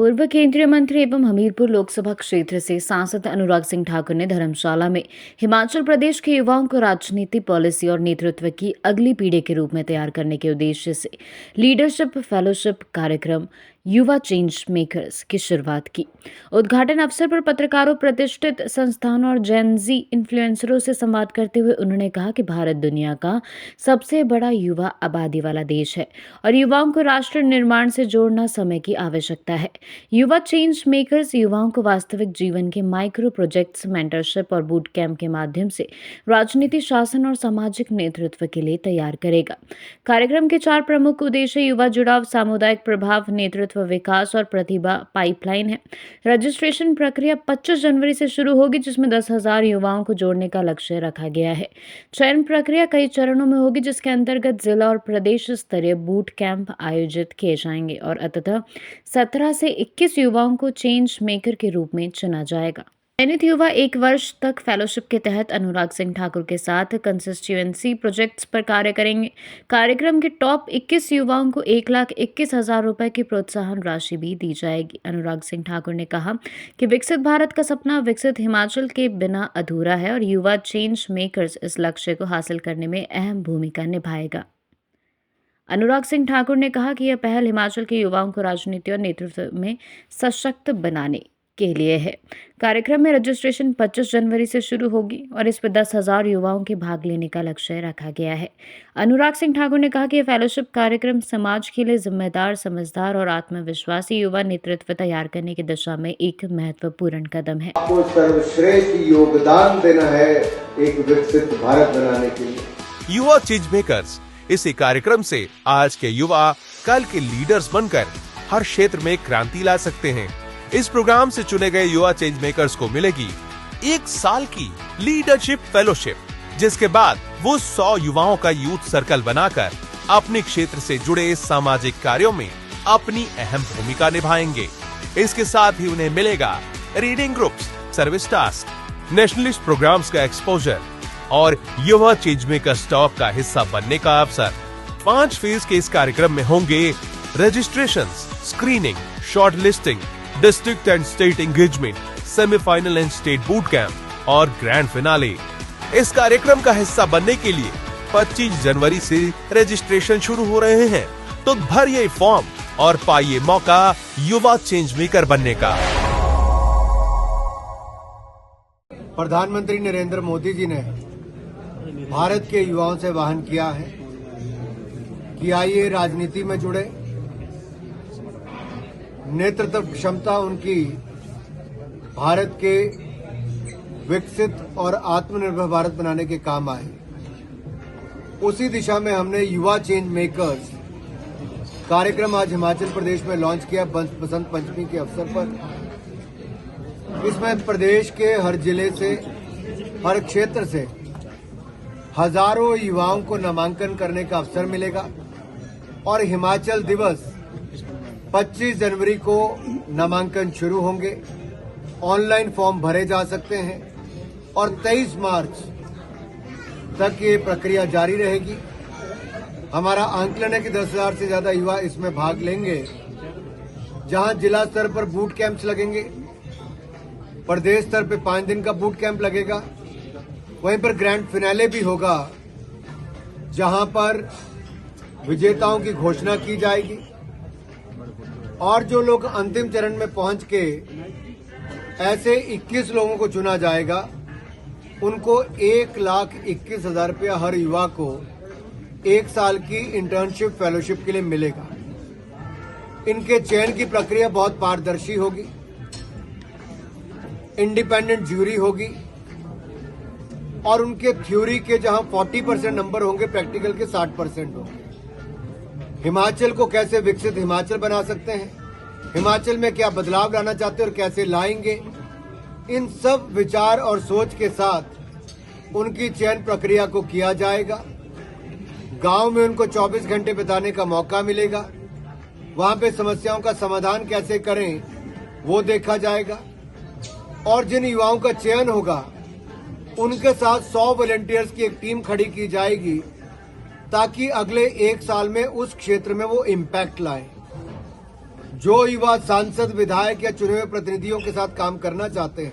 पूर्व केंद्रीय मंत्री एवं हमीरपुर लोकसभा क्षेत्र से सांसद अनुराग सिंह ठाकुर ने धर्मशाला में हिमाचल प्रदेश के युवाओं को राजनीति, पॉलिसी और नेतृत्व की अगली पीढ़ी के रूप में तैयार करने के उद्देश्य से लीडरशिप फेलोशिप कार्यक्रम युवा चेंज मेकर्स की शुरुआत की। उद्घाटन अवसर पर पत्रकारों, प्रतिष्ठित संस्थानों और जेनजी इन्फ्लुएंसरों से संवाद करते हुए उन्होंने कहा कि भारत दुनिया का सबसे बड़ा युवा आबादी वाला देश है और युवाओं को राष्ट्र निर्माण से जोड़ना समय की आवश्यकता है। युवा चेंज मेकर्स युवाओं को वास्तविक जीवन के माइक्रो प्रोजेक्ट्स, मेंटरशिप और बूट कैंप के माध्यम से राजनीति, शासन और सामाजिक नेतृत्व के लिए तैयार करेगा। कार्यक्रम के 4 प्रमुख उद्देश्य युवा जुड़ाव, सामुदायिक प्रभाव, नेतृत्व विकास और प्रतिभा पाइपलाइन है। रजिस्ट्रेशन प्रक्रिया 25 जनवरी से शुरू होगी, जिसमें 10,000 युवाओं को जोड़ने का लक्ष्य रखा गया है। चयन प्रक्रिया कई चरणों में होगी, जिसके अंतर्गत जिला और प्रदेश स्तरीय बूट कैंप आयोजित किए जाएंगे और अंततः 17 से 21 युवाओं को चेंज मेकर के रूप में चुना जाएगा। चयनित युवा 1 वर्ष तक फेलोशिप के तहत अनुराग सिंह ठाकुर के साथ कंसिस्टेंसी प्रोजेक्ट्स पर कार्य करेंगे। कार्यक्रम के टॉप 21 युवाओं को 1,21,000 रुपए की प्रोत्साहन राशि भी दी जाएगी। अनुराग सिंह ठाकुर ने कहा कि विकसित भारत का सपना विकसित हिमाचल के बिना अधूरा है और युवा चेंज मेकर्स इस लक्ष्य को हासिल करने में अहम भूमिका निभाएगा। अनुराग सिंह ठाकुर ने कहा कि यह पहल हिमाचल के युवाओं को राजनीति और नेतृत्व में सशक्त बनाने के लिए है। कार्यक्रम में रजिस्ट्रेशन 25 जनवरी से शुरू होगी और इस पर 10,000 युवाओं के भाग लेने का लक्ष्य रखा गया है। अनुराग सिंह ठाकुर ने कहा कि यह फेलोशिप कार्यक्रम समाज के लिए जिम्मेदार, समझदार और आत्मविश्वासी युवा नेतृत्व तैयार करने की दिशा में एक महत्वपूर्ण कदम है। आपको सर्वश्रेष्ठ योगदान देना है एक विकसित भारत बनाने के लिए। युवा चेंज मेकर्स इसी कार्यक्रम से आज के युवा कल के लीडर्स बनकर हर क्षेत्र में क्रांति ला सकते हैं। इस प्रोग्राम से चुने गए युवा चेंज मेकर्स को मिलेगी 1 साल की लीडरशिप फेलोशिप, जिसके बाद वो 100 युवाओं का यूथ सर्कल बनाकर अपने क्षेत्र से जुड़े सामाजिक कार्यों में अपनी अहम भूमिका निभाएंगे। इसके साथ ही उन्हें मिलेगा reading groups, service task, nationalist programs का एक्सपोजर और युवा चेंज मेकर्स टॉप का हिस्सा बनने का अवसर। 5 फेज के इस कार्यक्रम में होंगे registrations, screening, short listing, district and state engagement, semifinal and state boot camp और ग्रैंड फिनाले। इस कार्यक्रम का हिस्सा बनने के लिए 25 जनवरी से रजिस्ट्रेशन शुरू हो रहे हैं, तो भरिए फॉर्म और पाइए मौका युवा चेंज मेकर बनने का। प्रधानमंत्री नरेंद्र मोदी जी ने भारत के युवाओं से आह्वान किया है कि आइए राजनीति में जुड़े, नेतृत्व क्षमता उनकी भारत के विकसित और आत्मनिर्भर भारत बनाने के काम आए। उसी दिशा में हमने युवा चेंज मेकर्स कार्यक्रम आज हिमाचल प्रदेश में लॉन्च किया बसंत पंचमी के अवसर पर। इसमें प्रदेश के हर जिले से, हर क्षेत्र से हजारों युवाओं को नामांकन करने का अवसर मिलेगा और हिमाचल दिवस 25 जनवरी को नामांकन शुरू होंगे। ऑनलाइन फॉर्म भरे जा सकते हैं और 23 मार्च तक ये प्रक्रिया जारी रहेगी। हमारा आंकलन है कि 10,000 से ज्यादा युवा इसमें भाग लेंगे, जहां जिला स्तर पर बूट कैंप्स लगेंगे, प्रदेश स्तर पे 5 दिन का बूट कैंप लगेगा, वहीं पर ग्रैंड फिनाले भी होगा, जहां पर विजेताओं की घोषणा की जाएगी और जो लोग अंतिम चरण में पहुंच के ऐसे 21 लोगों को चुना जाएगा, उनको 1,21,000 रुपया हर युवा को 1 साल की इंटर्नशिप फेलोशिप के लिए मिलेगा। इनके चयन की प्रक्रिया बहुत पारदर्शी होगी, इंडिपेंडेंट ज्यूरी होगी और उनके थ्योरी के जहां 40% नंबर होंगे, प्रैक्टिकल के 60% होंगे। हिमाचल को कैसे विकसित हिमाचल बना सकते हैं, हिमाचल में क्या बदलाव लाना चाहते हैं और कैसे लाएंगे, इन सब विचार और सोच के साथ उनकी चयन प्रक्रिया को किया जाएगा। गांव में उनको 24 घंटे बिताने का मौका मिलेगा, वहां पे समस्याओं का समाधान कैसे करें वो देखा जाएगा और जिन युवाओं का चयन होगा उनके साथ 100 वॉलंटियर्स की एक टीम खड़ी की जाएगी, ताकि अगले 1 साल में उस क्षेत्र में वो इम्पैक्ट लाए। जो युवा सांसद, विधायक या चुने हुए प्रतिनिधियों के साथ काम करना चाहते हैं,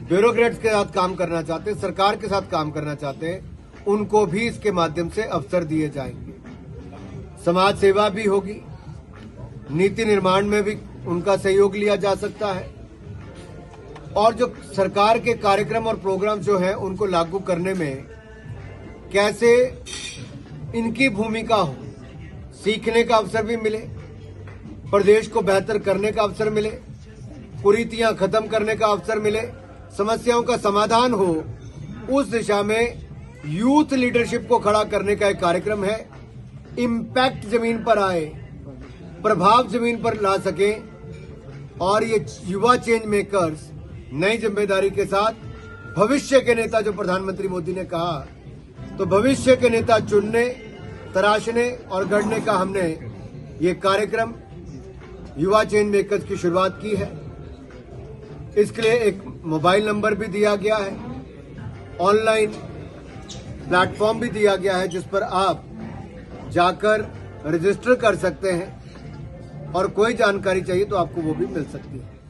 ब्यूरोक्रेट्स के साथ काम करना चाहते हैं, सरकार के साथ काम करना चाहते हैं, उनको भी इसके माध्यम से अवसर दिए जाएंगे। समाज सेवा भी होगी, नीति निर्माण में भी उनका सहयोग लिया जा सकता है और जो सरकार के कार्यक्रम और प्रोग्राम जो हैं उनको लागू करने में कैसे इनकी भूमिका हो, सीखने का अवसर भी मिले, प्रदेश को बेहतर करने का अवसर मिले, कुरीतियां खत्म करने का अवसर मिले, समस्याओं का समाधान हो, उस दिशा में यूथ लीडरशिप को खड़ा करने का एक कार्यक्रम है। इम्पैक्ट जमीन पर आए, प्रभाव जमीन पर ला सकें और ये युवा चेंज मेकर्स नई जिम्मेदारी के साथ भविष्य के नेता, जो प्रधानमंत्री मोदी ने कहा, तो भविष्य के नेता चुनने, तराशने और गढ़ने का हमने ये कार्यक्रम युवा चेंज मेकर्स की शुरुआत की है। इसके लिए एक मोबाइल नंबर भी दिया गया है, ऑनलाइन प्लेटफॉर्म भी दिया गया है जिस पर आप जाकर रजिस्टर कर सकते हैं और कोई जानकारी चाहिए तो आपको वो भी मिल सकती है।